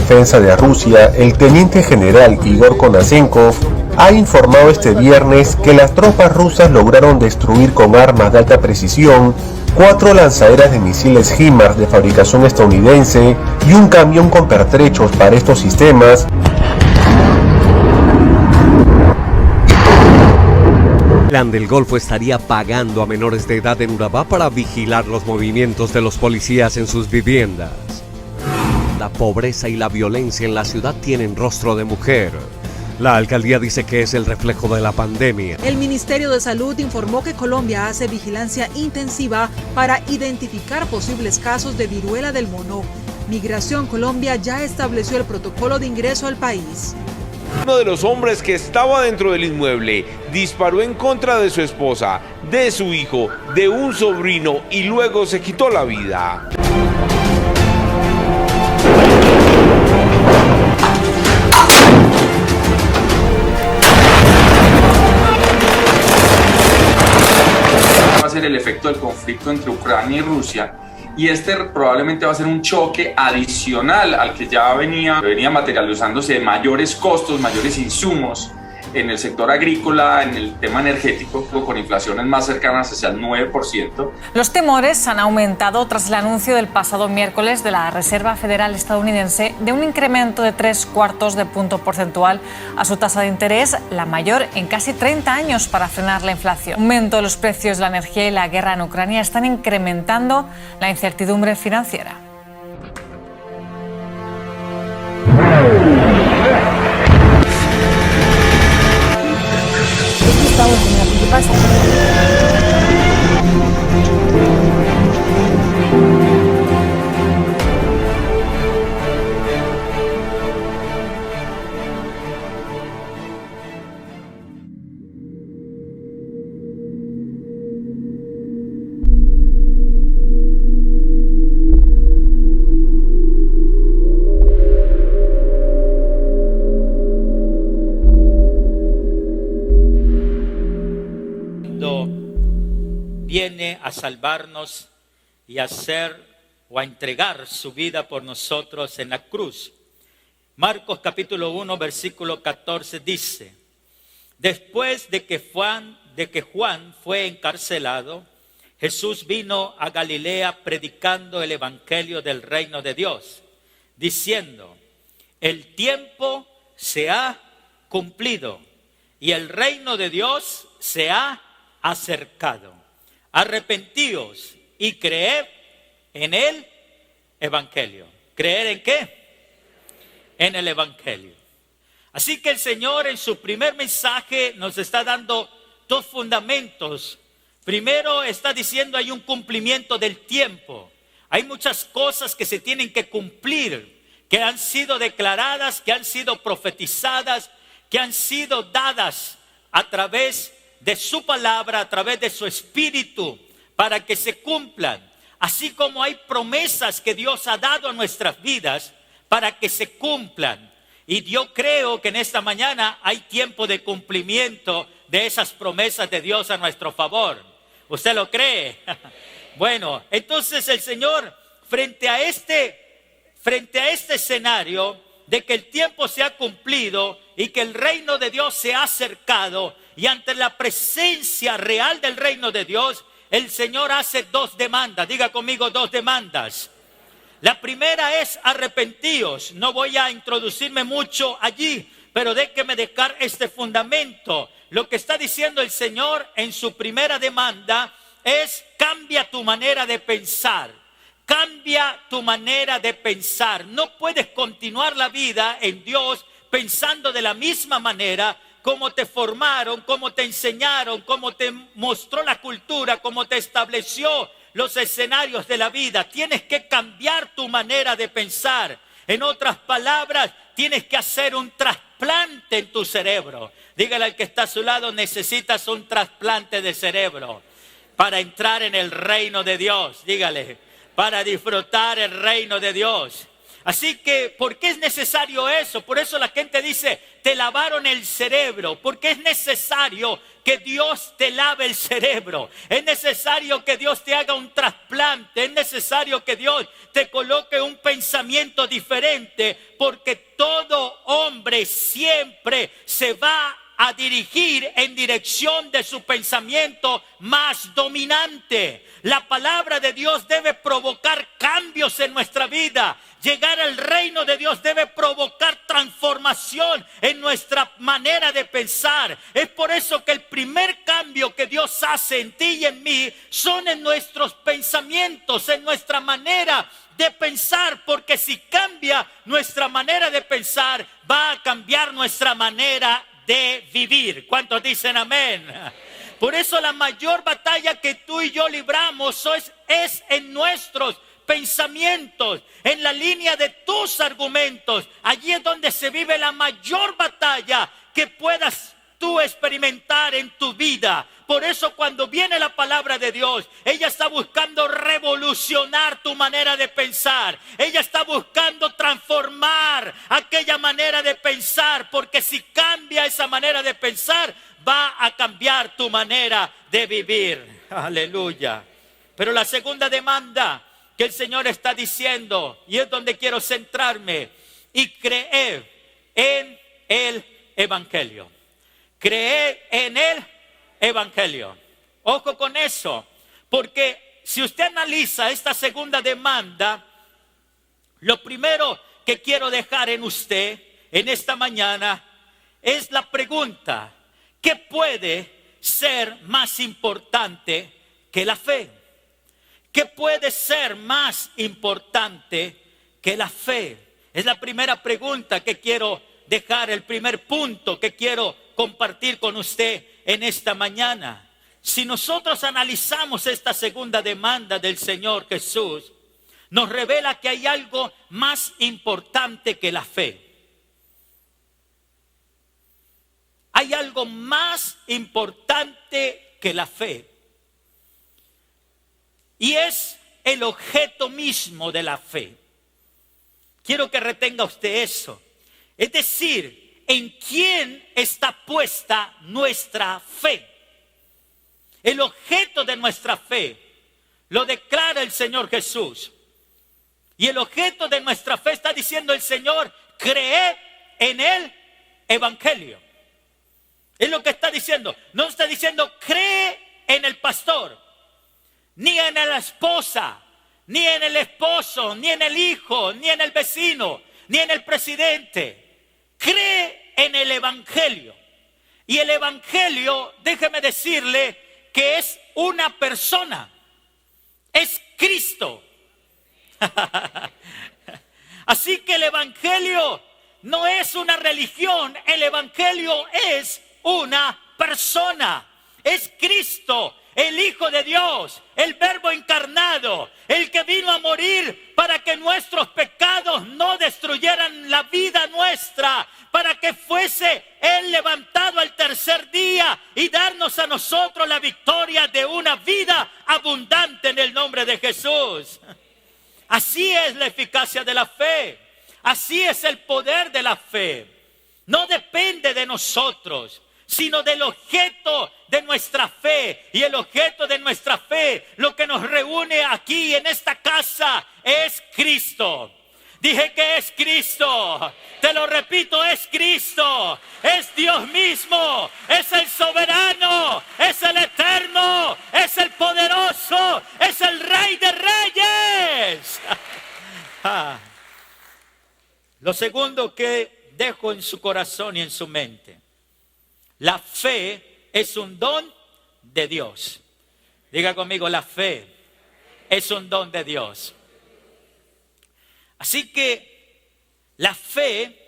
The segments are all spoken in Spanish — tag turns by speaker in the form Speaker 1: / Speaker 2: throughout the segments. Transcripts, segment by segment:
Speaker 1: Defensa de Rusia, el teniente general Igor Konasenkov, ha informado este viernes que las tropas rusas lograron destruir con armas de alta precisión 4 lanzaderas de misiles HIMARS de fabricación estadounidense y un camión con pertrechos para estos sistemas.
Speaker 2: Clan del Golfo estaría pagando a menores de edad en Urabá para vigilar los movimientos de los policías en sus viviendas. La pobreza y la violencia en la ciudad tienen rostro de mujer. La alcaldía dice que es el reflejo de la pandemia.
Speaker 3: El Ministerio de Salud informó que Colombia hace vigilancia intensiva para identificar posibles casos de viruela del mono. Migración Colombia ya estableció el protocolo de ingreso al país.
Speaker 4: Uno de los hombres que estaba dentro del inmueble disparó en contra de su esposa, de su hijo, de un sobrino y luego se quitó la vida.
Speaker 5: Va a ser el efecto del conflicto entre Ucrania y Rusia. Y este probablemente va a ser un choque adicional al que ya venía materializándose de mayores costos, mayores insumos en el sector agrícola, en el tema energético, con inflaciones más cercanas hacia el 9%.
Speaker 6: Los temores han aumentado tras el anuncio del pasado miércoles de la Reserva Federal estadounidense de un incremento de 0,75 de punto porcentual a su tasa de interés, la mayor en casi 30 años, para frenar la inflación. El aumento de los precios de la energía y la guerra en Ucrania están incrementando la incertidumbre financiera.
Speaker 7: Estamos en la principal.
Speaker 8: Viene a salvarnos y a hacer o a entregar su vida por nosotros en la cruz. Marcos capítulo 1 versículo 14 dice: después de que Juan fue encarcelado, Jesús vino a Galilea predicando el evangelio del reino de Dios, diciendo: el tiempo se ha cumplido y el reino de Dios se ha acercado. Arrepentíos y creed en el evangelio. ¿Creer en qué? En el evangelio. Así que el Señor en su primer mensaje nos está dando 2 fundamentos. Primero está diciendo hay un cumplimiento del tiempo. Hay muchas cosas que se tienen que cumplir, que han sido declaradas, que han sido profetizadas, que han sido dadas a través de su palabra, a través de su espíritu, para que se cumplan. Así como hay promesas que Dios ha dado a nuestras vidas para que se cumplan. Y yo creo que en esta mañana hay tiempo de cumplimiento de esas promesas de Dios a nuestro favor. ¿Usted lo cree? Bueno, entonces el Señor, frente a este escenario de que el tiempo se ha cumplido y que el reino de Dios se ha acercado, y ante la presencia real del reino de Dios, el Señor hace 2 demandas. Diga conmigo 2 demandas. La primera es arrepentíos. No voy a introducirme mucho allí, pero déjeme dejar este fundamento. Lo que está diciendo el Señor en su primera demanda es: cambia tu manera de pensar. Cambia tu manera de pensar. No puedes continuar la vida en Dios pensando de la misma manera como te formaron, como te enseñaron, como te mostró la cultura, como te estableció los escenarios de la vida. Tienes que cambiar tu manera de pensar. En otras palabras, tienes que hacer un trasplante en tu cerebro. Dígale al que está a su lado: necesitas un trasplante de cerebro para entrar en el reino de Dios. Dígale: para disfrutar el reino de Dios. Así que, ¿por qué es necesario eso? Por eso la gente dice, te lavaron el cerebro. Porque es necesario que Dios te lave el cerebro. Es necesario que Dios te haga un trasplante. Es necesario que Dios te coloque un pensamiento diferente. Porque todo hombre siempre se va a dirigir en dirección de su pensamiento más dominante. La palabra de Dios debe provocar cambios en nuestra vida. Llegar al reino de Dios debe provocar transformación en nuestra manera de pensar. Es por eso que el primer cambio que Dios hace en ti y en mí son en nuestros pensamientos, en nuestra manera de pensar, porque si cambia nuestra manera de pensar, va a cambiar nuestra manera de vivir. ¿Cuántos dicen amén? Por eso la mayor batalla que tú y yo libramos es en nuestros pensamientos, en la línea de tus argumentos. Allí es donde se vive la mayor batalla que puedas tú experimentar en tu vida. Por eso cuando viene la palabra de Dios, ella está buscando revolucionar tu manera de pensar. Ella está buscando transformar aquella manera de pensar, porque si cambia esa manera de pensar, va a cambiar tu manera de vivir. Aleluya. Pero la segunda demanda que el Señor está diciendo, y es donde quiero centrarme, y creer en el Evangelio. Creer en el Evangelio. Ojo con eso, porque si usted analiza esta segunda demanda, lo primero que quiero dejar en usted en esta mañana es la pregunta: ¿qué puede ser más importante que la fe? ¿Qué puede ser más importante que la fe? Es la primera pregunta que quiero dejar, el primer punto que quiero compartir con usted en esta mañana. Si nosotros analizamos esta segunda demanda del Señor Jesús, nos revela que hay algo más importante que la fe. Hay algo más importante que la fe. Y es el objeto mismo de la fe. Quiero que retenga usted eso. Es decir, ¿en quién está puesta nuestra fe? El objeto de nuestra fe lo declara el Señor Jesús. Y el objeto de nuestra fe, está diciendo el Señor, cree en el Evangelio. Es lo que está diciendo. No está diciendo cree en el pastor, ni en la esposa, ni en el esposo, ni en el hijo, ni en el vecino, ni en el presidente. Cree en el Evangelio. Y el Evangelio, déjeme decirle que es una persona. Es Cristo. Así que el Evangelio no es una religión. El Evangelio es una persona. Es Cristo, el Hijo de Dios, el Verbo encarnado, el que vino a morir para que nuestros pecados no destruyeran la vida nuestra, para que fuese Él levantado al tercer día y darnos a nosotros la victoria de una vida abundante en el nombre de Jesús. Así es la eficacia de la fe. Así es el poder de la fe. No depende de nosotros, sino del objeto de nuestra fe. Y el objeto de nuestra fe, lo que nos reúne aquí en esta casa, es Cristo. Dije que es Cristo. Te lo repito, es Cristo. Es Dios mismo. Es el soberano. Es el eterno. Es el poderoso. Es el Rey de Reyes. Lo segundo que dejo en su corazón y en su mente: la fe es un don de Dios. Diga conmigo, la fe es un don de Dios. Así que la fe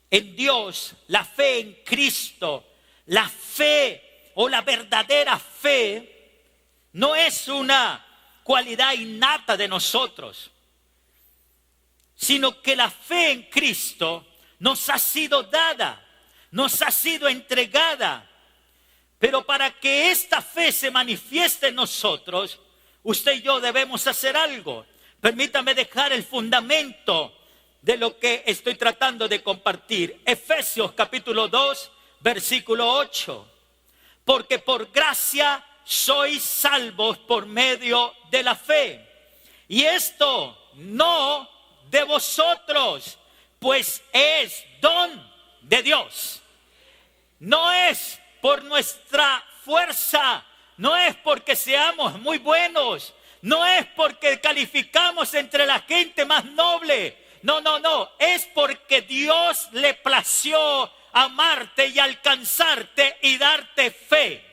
Speaker 8: en Dios, la fe en Cristo, la fe o la verdadera fe no es una cualidad innata de nosotros, sino que la fe en Cristo nos ha sido dada, nos ha sido entregada. Pero para que esta fe se manifieste en nosotros, usted y yo debemos hacer algo. Permítame dejar el fundamento de lo que estoy tratando de compartir. Efesios capítulo 2, versículo 8. Porque por gracia sois salvos por medio de la fe. Y esto no de vosotros, pues es don de Dios. No es por nuestra fuerza, no es porque seamos muy buenos, no es porque calificamos entre la gente más noble. No, es porque Dios le plació amarte y alcanzarte y darte fe.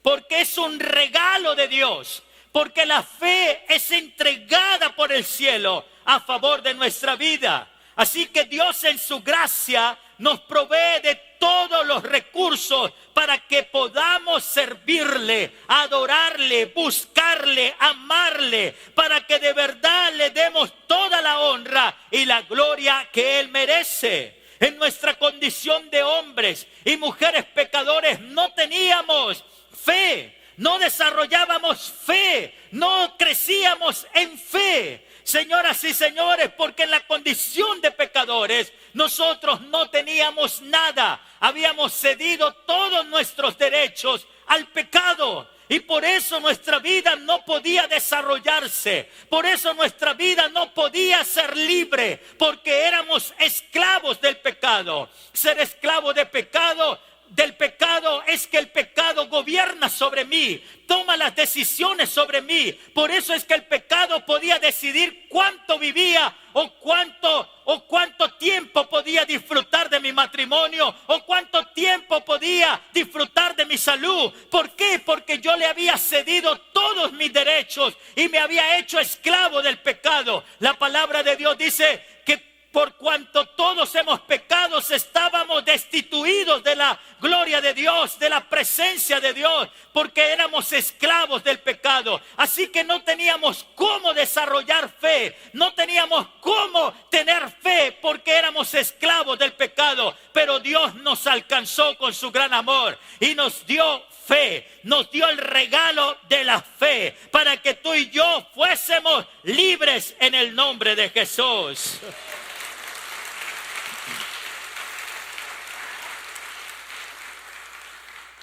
Speaker 8: Porque es un regalo de Dios. Porque la fe es entregada por el cielo a favor de nuestra vida. Así que Dios en su gracia nos provee de todos los recursos para que podamos servirle, adorarle, buscarle, amarle, para que de verdad le demos toda la honra y la gloria que Él merece. En nuestra condición de hombres y mujeres pecadores no teníamos fe, no desarrollábamos fe, no crecíamos en fe. Señoras y señores, porque en la condición de pecadores nosotros no teníamos nada. Habíamos cedido todos nuestros derechos al pecado. Y por eso nuestra vida no podía desarrollarse. Por eso nuestra vida no podía ser libre. Porque éramos esclavos del pecado. Ser esclavo del pecado es que el pecado gobierna sobre mí, toma las decisiones sobre mí. Por eso es que el pecado podía decidir cuánto vivía o cuánto tiempo podía disfrutar de mi matrimonio o cuánto tiempo podía disfrutar de mi salud. ¿Por qué? Porque yo le había cedido todos mis derechos y me había hecho esclavo del pecado. La palabra de Dios dice que por cuanto todos hemos pecado, estábamos destituidos de la gloria de Dios, de la presencia de Dios, porque éramos esclavos del pecado. Así que no teníamos cómo desarrollar fe, no teníamos cómo tener fe, porque éramos esclavos del pecado. Pero Dios nos alcanzó con su gran amor y nos dio fe, nos dio el regalo de la fe, para que tú y yo fuésemos libres en el nombre de Jesús.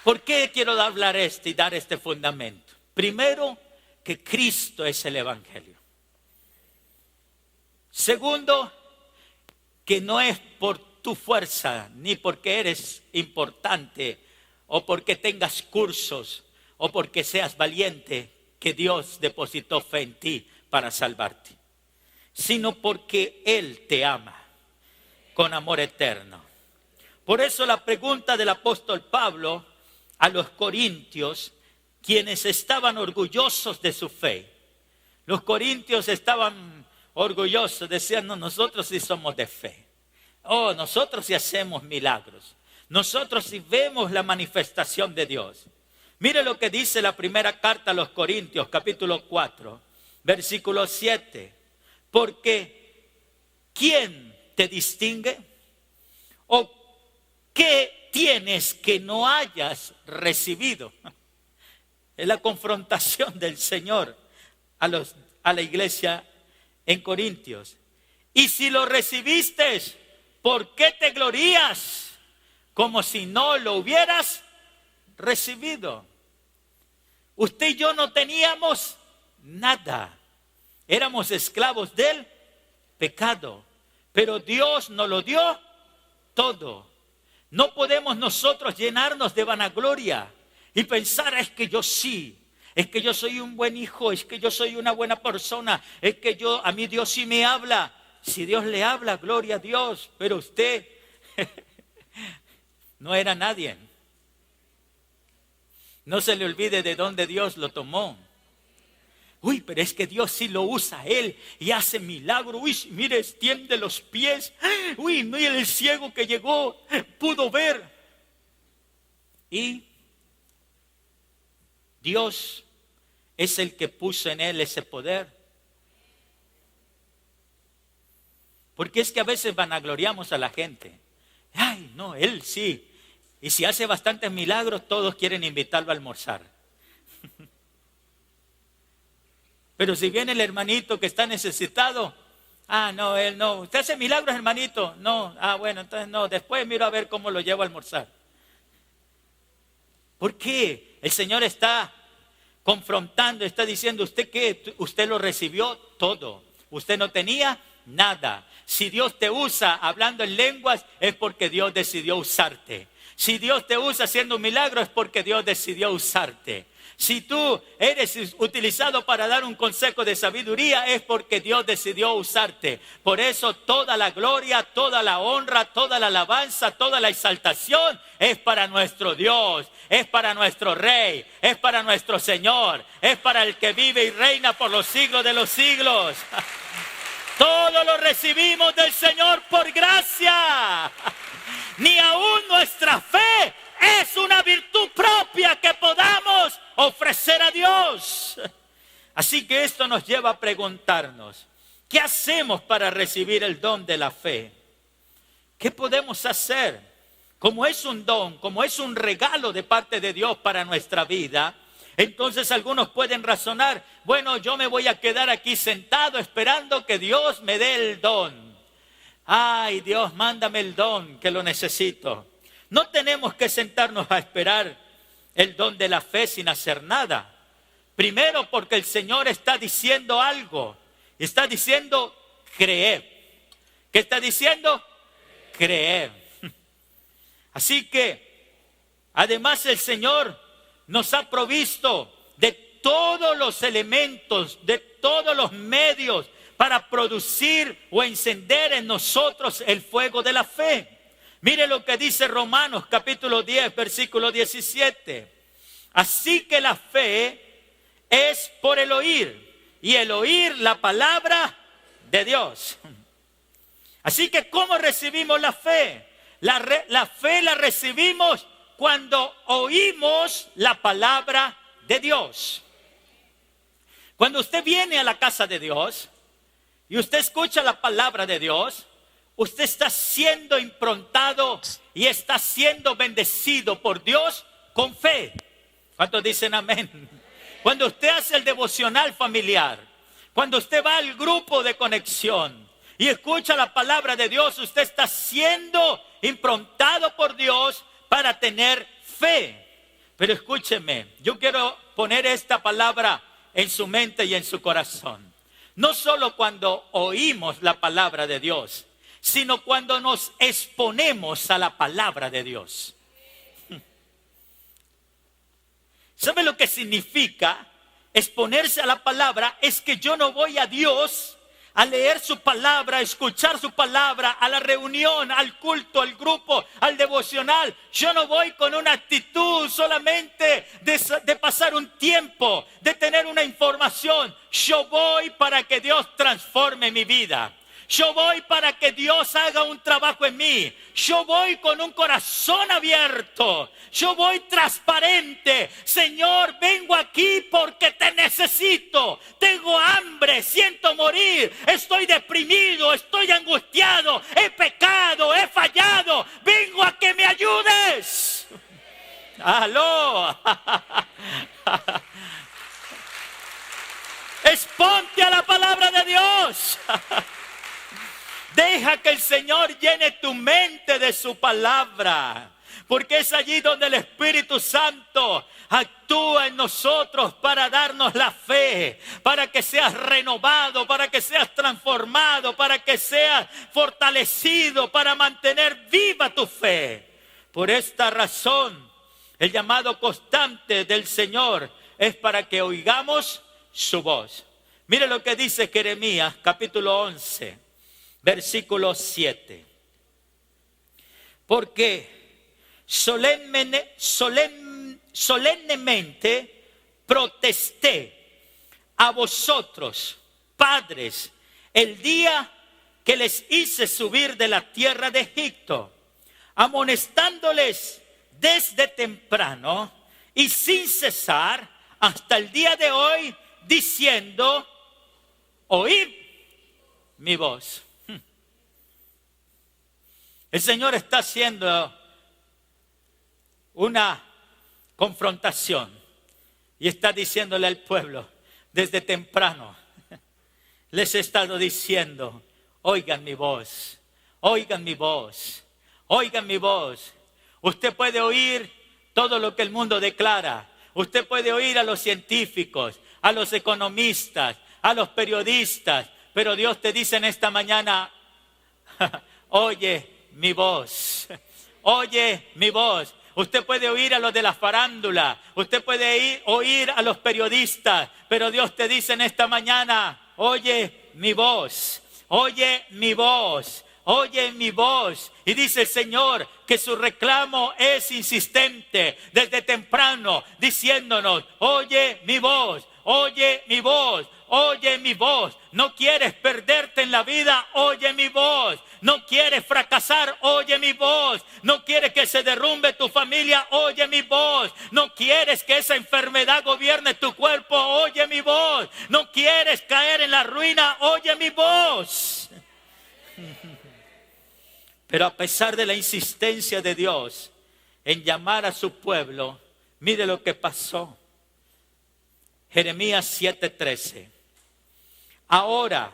Speaker 8: ¿Por qué quiero hablar y dar este fundamento? Primero, que Cristo es el Evangelio. Segundo, que no es por tu fuerza, ni porque eres importante, o porque tengas cursos, o porque seas valiente, que Dios depositó fe en ti para salvarte. Sino porque Él te ama con amor eterno. Por eso la pregunta del apóstol Pablo a los corintios, quienes estaban orgullosos de su fe. Los corintios estaban orgullosos, decían, no, nosotros sí somos de fe. Oh, nosotros sí hacemos milagros. Nosotros sí vemos la manifestación de Dios. Mire lo que dice la primera carta a los Corintios, capítulo 4, versículo 7. Porque, ¿quién te distingue? ¿O qué tienes que no hayas recibido? Es la confrontación del Señor a la iglesia en Corintios. Y si lo recibiste, ¿por qué te glorías como si no lo hubieras recibido? Usted y yo no teníamos nada. Éramos esclavos del pecado. Pero Dios nos lo dio todo. No podemos nosotros llenarnos de vanagloria y pensar, es que yo sí, es que yo soy un buen hijo, es que yo soy una buena persona, es que a mí Dios sí me habla. Si Dios le habla, gloria a Dios, pero usted no era nadie. No se le olvide de dónde Dios lo tomó. Uy, pero es que Dios sí lo usa a él y hace milagros. Uy, mire, extiende los pies. Uy, mire, el ciego que llegó pudo ver. Y Dios es el que puso en él ese poder. Porque es que a veces vanagloriamos a la gente. Ay, no, él sí. Y si hace bastantes milagros, todos quieren invitarlo a almorzar. Pero si viene el hermanito que está necesitado, Ah, no, él no. ¿Usted hace milagros, hermanito? No. Ah, bueno, entonces no. Después miro a ver cómo lo llevo a almorzar. ¿Por qué? El Señor está confrontando, está diciendo, ¿usted qué? Usted lo recibió todo. Usted no tenía nada. Si Dios te usa hablando en lenguas, es porque Dios decidió usarte. Si Dios te usa haciendo un milagro, es porque Dios decidió usarte. Si tú eres utilizado para dar un consejo de sabiduría, es porque Dios decidió usarte. Por eso toda la gloria, toda la honra, toda la alabanza, toda la exaltación es para nuestro Dios, es para nuestro Rey, es para nuestro Señor, es para el que vive y reina por los siglos de los siglos. Todo lo recibimos del Señor por gracia. Ni aún nuestra fe es una virtud propia que podamos ofrecer a Dios. Así que esto nos lleva a preguntarnos, ¿qué hacemos para recibir el don de la fe? ¿Qué podemos hacer? Como es un don, como es un regalo de parte de Dios para nuestra vida, entonces algunos pueden razonar, bueno, yo me voy a quedar aquí sentado esperando que Dios me dé el don. Ay, Dios, mándame el don, que lo necesito. No tenemos que sentarnos a esperar el don de la fe sin hacer nada. Primero porque el Señor está diciendo algo. Está diciendo creer. ¿Qué está diciendo? Creer. Así que, además el Señor nos ha provisto de todos los elementos, de todos los medios para producir o encender en nosotros el fuego de la fe. Mire lo que dice Romanos capítulo 10, versículo 17. Así que la fe es por el oír, y el oír la palabra de Dios. Así que ¿cómo recibimos la fe? La fe la recibimos cuando oímos la palabra de Dios. Cuando usted viene a la casa de Dios y usted escucha la palabra de Dios, usted está siendo improntado y está siendo bendecido por Dios con fe. ¿Cuántos dicen amén? Cuando usted hace el devocional familiar, cuando usted va al grupo de conexión y escucha la palabra de Dios, usted está siendo improntado por Dios para tener fe. Pero escúcheme, yo quiero poner esta palabra en su mente y en su corazón. No solo cuando oímos la palabra de Dios, sino cuando nos exponemos a la palabra de Dios. ¿Sabe lo que significa exponerse a la palabra? Es que yo no voy a Dios a leer su palabra, a escuchar su palabra, a la reunión, al culto, al grupo, al devocional. Yo no voy con una actitud solamente de pasar un tiempo, de tener una información. Yo voy para que Dios transforme mi vida. Yo voy para que Dios haga un trabajo en mí. Yo voy con un corazón abierto. Yo voy transparente. Señor, vengo aquí porque te necesito. Tengo hambre, siento morir. Estoy deprimido, estoy angustiado. He pecado, he fallado. Vengo a que me ayudes. ¡Aló! Exponte a la palabra de Dios. Deja que el Señor llene tu mente de su palabra, porque es allí donde el Espíritu Santo actúa en nosotros para darnos la fe, para que seas renovado, para que seas transformado, para que seas fortalecido, para mantener viva tu fe. Por esta razón, el llamado constante del Señor es para que oigamos su voz. Mire lo que dice Jeremías capítulo 11. Versículo 7. Porque solemnemente protesté a vosotros, padres, el día que les hice subir de la tierra de Egipto, amonestándoles desde temprano y sin cesar hasta el día de hoy, diciendo, oíd mi voz. El Señor está haciendo una confrontación y está diciéndole al pueblo desde temprano, les he estado diciendo, Oigan mi voz, oigan mi voz, oigan mi voz. Usted puede oír todo lo que el mundo declara. Usted puede oír a los científicos, a los economistas, a los periodistas. Pero Dios te dice en esta mañana, oye mi voz, oye mi voz. Usted puede oír a los de la farándula, usted puede oír a los periodistas, pero Dios te dice en esta mañana, oye mi voz, oye mi voz, oye mi voz. Y dice el Señor que su reclamo es insistente desde temprano, diciéndonos, oye mi voz, oye mi voz, oye mi voz. No quieres perderte en la vida, oye mi voz. No quieres fracasar, oye mi voz. No quieres que se derrumbe tu familia, oye mi voz. No quieres que esa enfermedad gobierne tu cuerpo, oye mi voz. No quieres caer en la ruina, oye mi voz. Pero a pesar de la insistencia de Dios en llamar a su pueblo, mire lo que pasó. Jeremías 7:13. Ahora,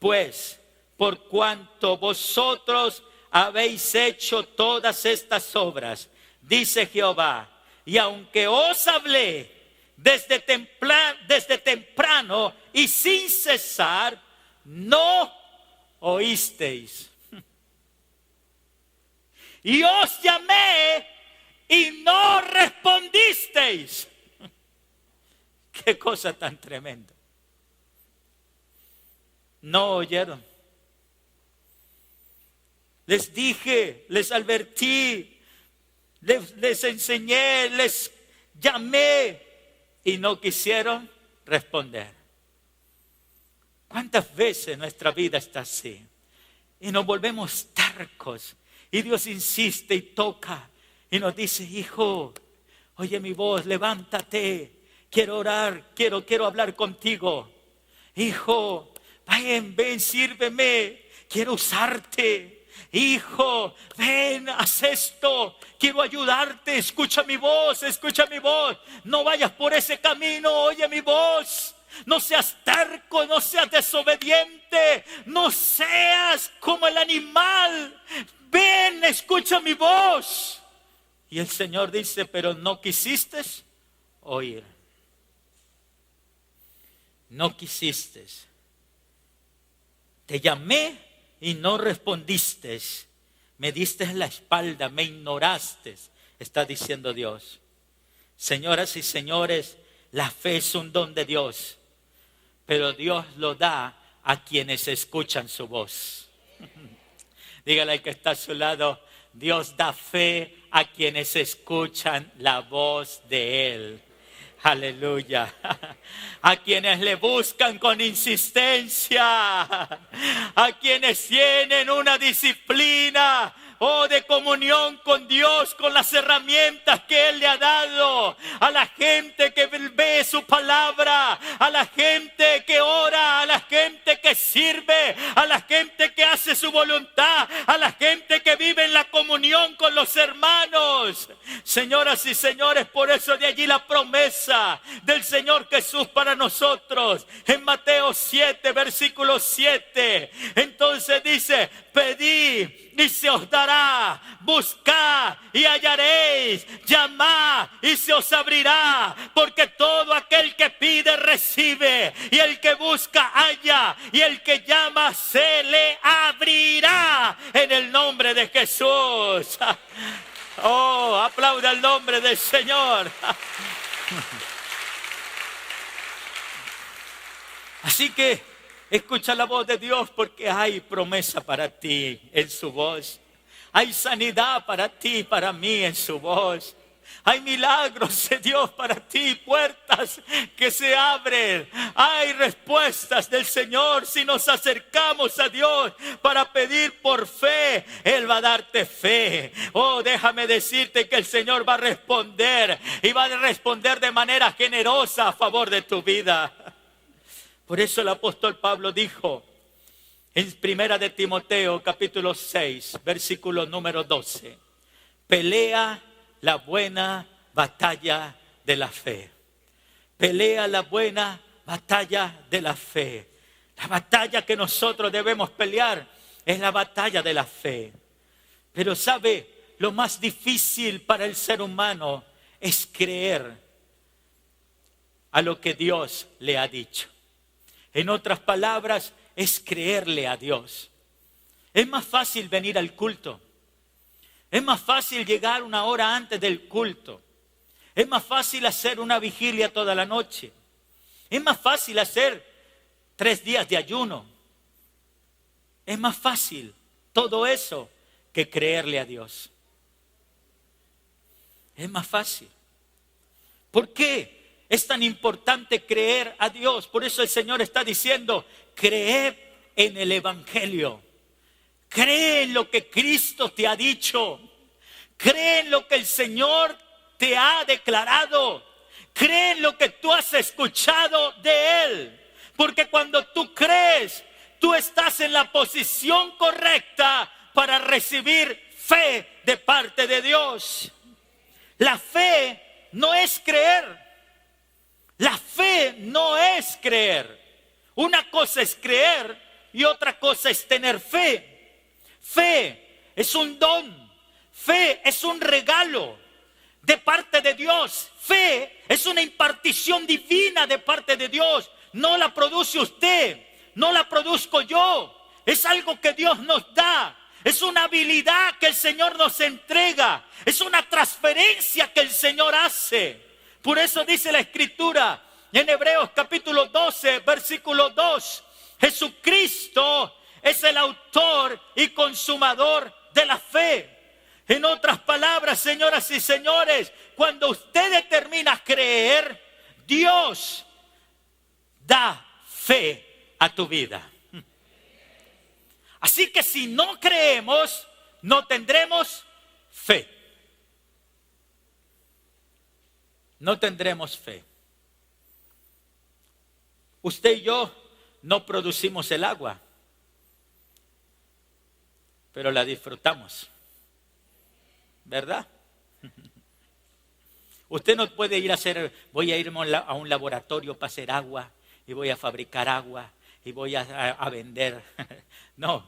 Speaker 8: pues, por cuanto vosotros habéis hecho todas estas obras, dice Jehová, y aunque os hablé desde temprano y sin cesar, no oísteis. Y os llamé y no respondisteis. Qué cosa tan tremenda. No oyeron. Les dije, les advertí, les enseñé, les llamé y no quisieron responder. ¿Cuántas veces nuestra vida está así? Y nos volvemos tercos. Y Dios insiste y toca y nos dice, hijo, oye mi voz, levántate. Quiero orar, quiero hablar contigo. Hijo, ven, sírveme. Quiero usarte. Hijo, ven, haz esto. Quiero ayudarte. Escucha mi voz, escucha mi voz. No vayas por ese camino, oye mi voz. No seas terco, no seas desobediente. No seas como el animal. Ven, escucha mi voz. Y el Señor dice, pero no quisiste oír. No quisiste. Te llamé y no respondiste. Me diste la espalda, me ignoraste, está diciendo Dios. Señoras y señores, la fe es un don de Dios, pero Dios lo da a quienes escuchan su voz. Dígale al que está a su lado, Dios da fe a quienes escuchan la voz de Él. Aleluya. A quienes le buscan con insistencia. A quienes tienen una disciplina de comunión con Dios, con las herramientas que Él le ha dado. A la gente que ve su palabra, a la gente que ora, a la gente que sirve, a la gente que hace su voluntad, a la gente que vive en la comunión con los hermanos. Señoras y señores, por eso de allí la promesa del Señor Jesús para nosotros. En Mateo 7, versículo 7. Entonces dice, pedid y se os dará, buscad y hallaréis, llamad y se os abrirá, porque todo aquel que pide recibe, y el que busca halla, y el que llama se le abrirá, en el nombre de Jesús. Oh, aplauda el nombre del Señor. Así que escucha la voz de Dios, porque hay promesa para ti en su voz. Hay sanidad para ti y para mí en su voz. Hay milagros de Dios para ti, puertas que se abren. Hay respuestas del Señor si nos acercamos a Dios para pedir por fe. Él va a darte fe. Oh, déjame decirte que el Señor va a responder, y va a responder de manera generosa a favor de tu vida. Por eso el apóstol Pablo dijo en 1 de Timoteo capítulo 6, versículo número 12, pelea la buena batalla de la fe. Pelea la buena batalla de la fe. La batalla que nosotros debemos pelear es la batalla de la fe. Pero ¿sabe? Lo más difícil para el ser humano es creer a lo que Dios le ha dicho. En otras palabras, es creerle a Dios. Es más fácil venir al culto. Es más fácil llegar una hora antes del culto. Es más fácil hacer una vigilia toda la noche. Es más fácil hacer 3 días de ayuno. Es más fácil todo eso que creerle a Dios. Es más fácil. ¿Por qué es tan importante creer a Dios? Por eso el Señor está diciendo, creed en el Evangelio. Cree en lo que Cristo te ha dicho. Cree en lo que el Señor te ha declarado. Cree en lo que tú has escuchado de Él. Porque cuando tú crees, tú estás en la posición correcta para recibir fe de parte de Dios. La fe no es creer. La fe no es creer. Una cosa es creer y otra cosa es tener fe. Fe es un don. Fe es un regalo de parte de Dios. Fe es una impartición divina de parte de Dios. No la produce usted, no la produzco yo. Es algo que Dios nos da. Es una habilidad que el Señor nos entrega. Es una transferencia que el Señor hace. Por eso dice la Escritura en Hebreos capítulo 12, versículo 2. Jesucristo es el autor y consumador de la fe. En otras palabras, señoras y señores, cuando usted determina creer, Dios da fe a tu vida. Así que si no creemos, no tendremos fe. No tendremos fe. Usted y yo no producimos el agua, pero la disfrutamos. ¿Verdad? Usted no puede ir a hacer, voy a irme a un laboratorio para hacer agua y voy a fabricar agua y voy a vender. No,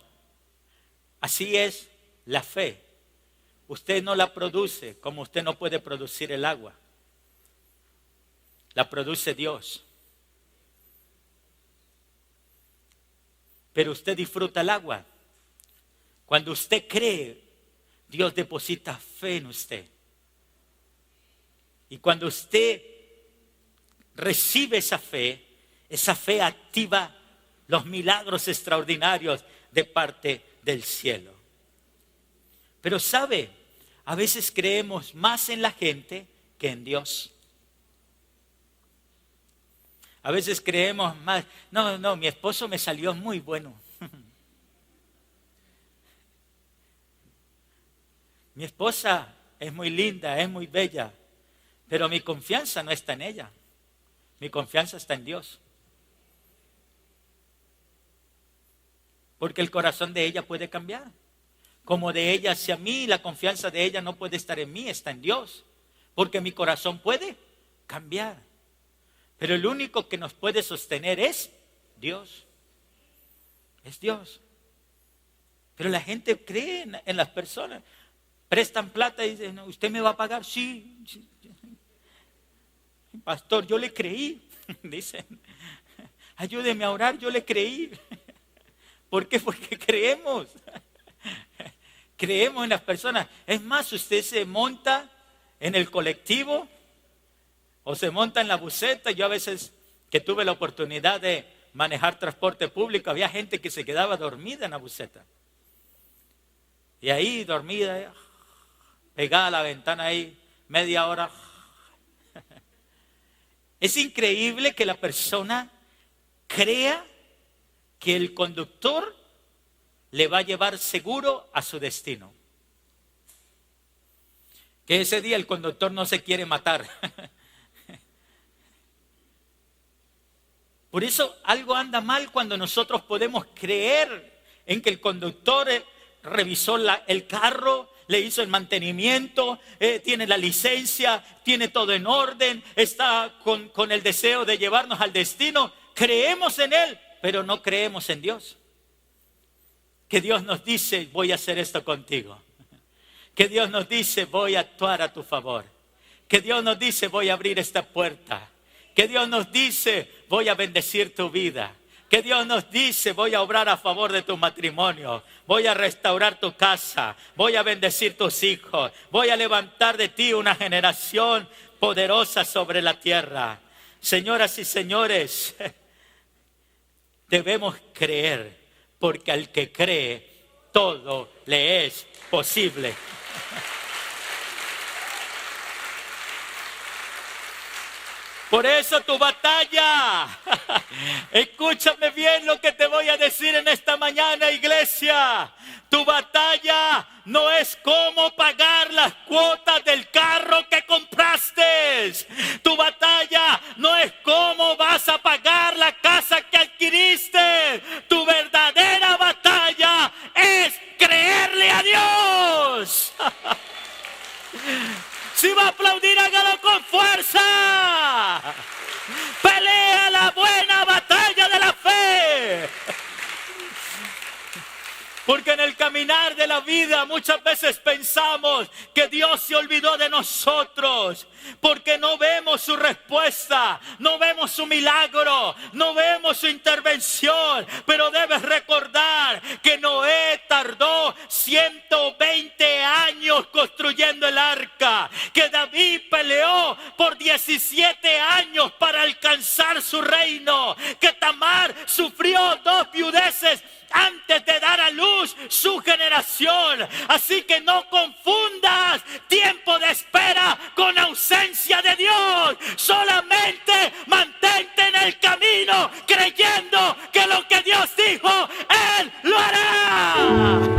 Speaker 8: así es la fe. Usted no la produce como usted no puede producir el agua. La produce Dios. Pero usted disfruta el agua. Cuando usted cree, Dios deposita fe en usted. Y cuando usted recibe esa fe activa los milagros extraordinarios de parte del cielo. Pero sabe, a veces creemos más en la gente que en Dios. A veces creemos más, no, mi esposo me salió muy bueno. Mi esposa es muy linda, es muy bella, pero mi confianza no está en ella. Mi confianza está en Dios. Porque el corazón de ella puede cambiar. Como de ella hacia mí, la confianza de ella no puede estar en mí, está en Dios. Porque mi corazón puede cambiar. Pero el único que nos puede sostener es Dios. Es Dios. Pero la gente cree en las personas. Prestan plata y dicen, no, ¿usted me va a pagar? Sí. Pastor, yo le creí. Dicen, ayúdeme a orar, yo le creí. ¿Por qué? Porque creemos. Creemos en las personas. Es más, usted se monta en el colectivo o se monta en la buseta. Yo a veces que tuve la oportunidad de manejar transporte público, había gente que se quedaba dormida en la buseta. Y ahí dormida, pegada a la ventana ahí, media hora. Es increíble que la persona crea que el conductor le va a llevar seguro a su destino. Que ese día el conductor no se quiere matar. Por eso algo anda mal cuando nosotros podemos creer en que el conductor revisó el carro, le hizo el mantenimiento, tiene la licencia, tiene todo en orden, está con el deseo de llevarnos al destino. Creemos en él, pero no creemos en Dios. Que Dios nos dice, voy a hacer esto contigo. Que Dios nos dice, voy a actuar a tu favor. Que Dios nos dice, voy a abrir esta puerta. Que Dios nos dice, voy a bendecir tu vida. Que Dios nos dice, voy a obrar a favor de tu matrimonio. Voy a restaurar tu casa. Voy a bendecir tus hijos. Voy a levantar de ti una generación poderosa sobre la tierra. Señoras y señores, debemos creer, porque al que cree, todo le es posible. Por eso tu batalla, escúchame bien lo que te voy a decir en esta mañana, iglesia. Tu batalla no es cómo pagar las cuotas del carro que compraste. Tu batalla no es cómo vas a pagar la casa que adquiriste. Tu verdadera batalla es creerle a Dios. Si va a aplaudir, hágalo con fuerza. Pelea la buena batalla de la fe. Porque en el caminar de la vida muchas veces pensamos que Dios se olvidó de nosotros. Porque no vemos su respuesta, no vemos su milagro, no vemos su intervención. Pero debes recordar que Noé tardó 120 años construyendo el arca. Que David peleó por 17 años para alcanzar su reino. Que Tamar sufrió 2 viudeces antes de dar a luz su generación. Así que no confundas tiempo de espera con ausencia de Dios. Solamente mantente en el camino creyendo que lo que Dios dijo, Él lo hará.